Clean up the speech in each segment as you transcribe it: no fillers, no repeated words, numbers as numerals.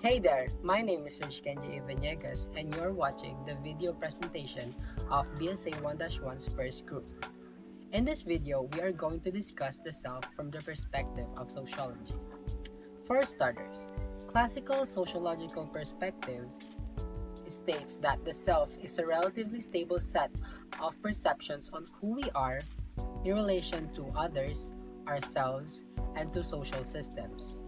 Hey there, my name is Serg Veniegas and you're watching the video presentation of BSA 1-1's first group. In this video, we are going to discuss the self from the perspective of sociology. For starters, classical sociological perspective states that the self is a relatively stable set of perceptions on who we are in relation to others, ourselves, and to social systems.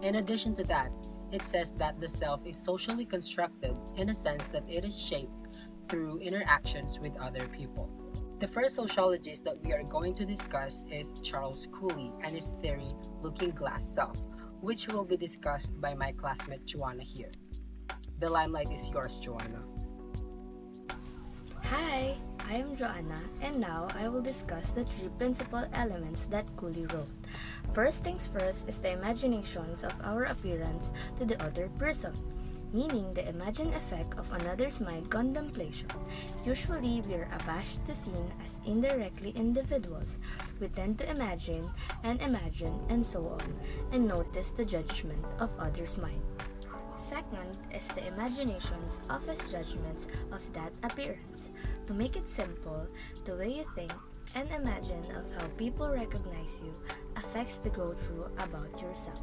In addition to that, it says that the self is socially constructed in the sense that it is shaped through interactions with other people. The first sociologist that we are going to discuss is Charles Cooley and his theory Looking Glass Self, which will be discussed by my classmate Joana here. The limelight is yours, Joana. Hi, I am Joana, and now I will discuss the three principal elements that Cooley wrote. First things first is the imaginations of our appearance to the other person, meaning the imagined effect of another's mind contemplation. Usually, we are abashed to seen as indirectly individuals. We tend to imagine, and so on, and notice the judgment of others' mind. Second is the imaginations of his judgments of that appearance. To make it simple, the way you think and imagine of how people recognize you affects the go-through about yourself.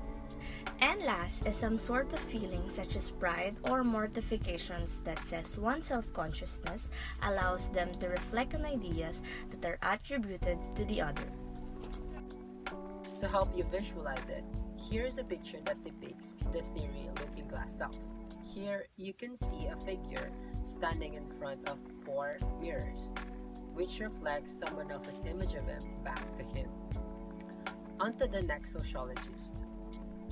And last is some sort of feeling such as pride or mortifications that says one's self-consciousness allows them to reflect on ideas that are attributed to the other. To help you visualize it, here is a picture that depicts the theory Looking Glass Self. Here, you can see a figure standing in front of 4 mirrors, which reflects someone else's image of him back to him. On to the next sociologist.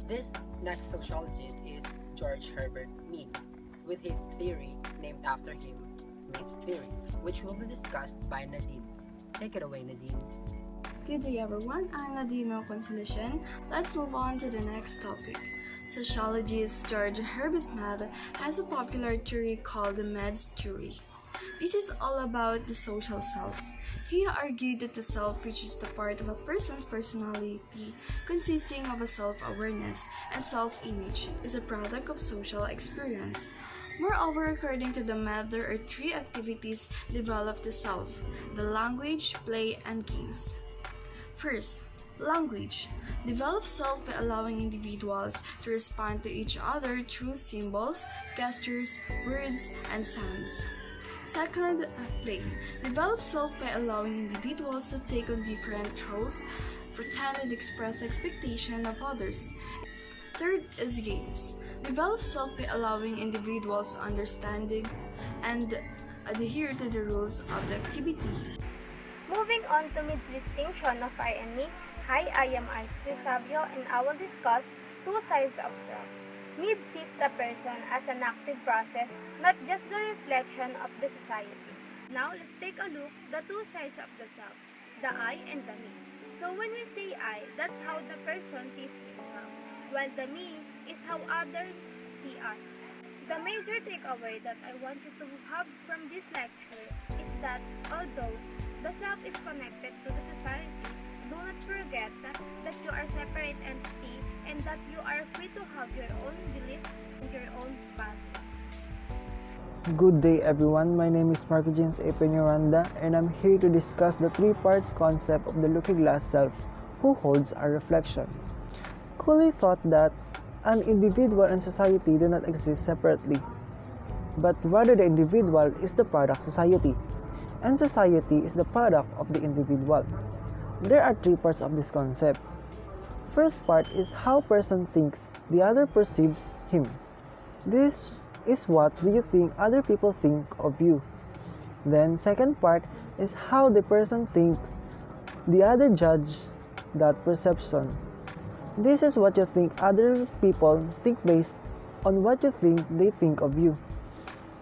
This next sociologist is George Herbert Mead, with his theory named after him, Mead's theory, which will be discussed by Nadine. Take it away, Nadine. Good day everyone, I'm Nadine of Consolacion. Let's move on to the next topic. Sociologist George Herbert Mead has a popular theory called the Mead's theory. This is all about the social self. He argued that the self, which is the part of a person's personality consisting of a self-awareness and self-image, is a product of social experience. Moreover, according to the Mead, there are 3 activities develop the self: the language, play, and games. First, language develops self by allowing individuals to respond to each other through symbols, gestures, words, and sounds. Second, play develops self by allowing individuals to take on different roles, pretend and express expectation of others. Third is games develops self by allowing individuals to understand and adhere to the rules of the activity. Moving on to Mead's distinction of I and me. Hi, I am Sabio and I will discuss 2 sides of self. Mead sees the person as an active process, not just the reflection of the society. Now, let's take a look at the 2 sides of the self, the I and the me. So when we say I, that's how the person sees himself, while the me is how others see us. The major takeaway that I want you to have from this lecture is that although the self is connected to the society, do not forget that you are a separate entity and that you are free to have your own beliefs and your own values. Good day everyone, my name is Marco James A. Peñaranda and I'm here to discuss the 3 parts concept of the looking glass self, who holds our reflections. Cooley thought that an individual and society do not exist separately, but rather the individual is the product of society, and society is the product of the individual. There are 3 parts of this concept. First part is how person thinks the other perceives him. This is what do you think other people think of you. Then second part is how the person thinks the other judge that perception. This is what you think other people think based on what you think they think of you.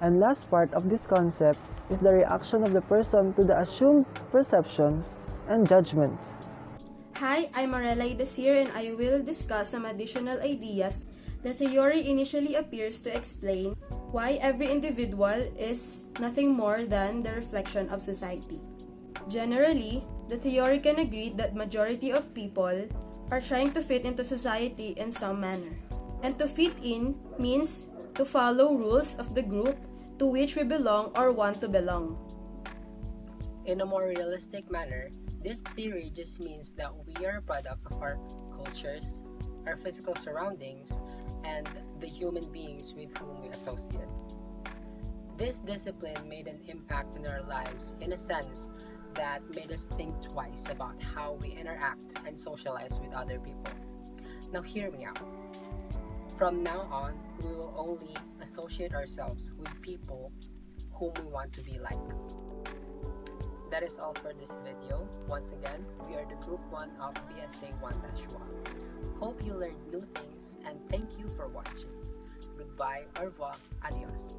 And last part of this concept is the reaction of the person to the assumed perceptions and judgments. Hi, I'm Marella Dacir and I will discuss some additional ideas. The theory initially appears to explain why every individual is nothing more than the reflection of society. Generally, the theory can agree that majority of people are trying to fit into society in some manner. And to fit in means to follow rules of the group to which we belong or want to belong. In a more realistic manner, this theory just means that we are a product of our cultures, our physical surroundings, and the human beings with whom we associate. This discipline made an impact in our lives in a sense that made us think twice about how we interact and socialize with other people. Now hear me out. From now on, we will only associate ourselves with people whom we want to be like. That is all for this video. Once again, we are the Group 1 of BSA 1-1. Hope you learned new things and thank you for watching. Goodbye, au revoir, adios.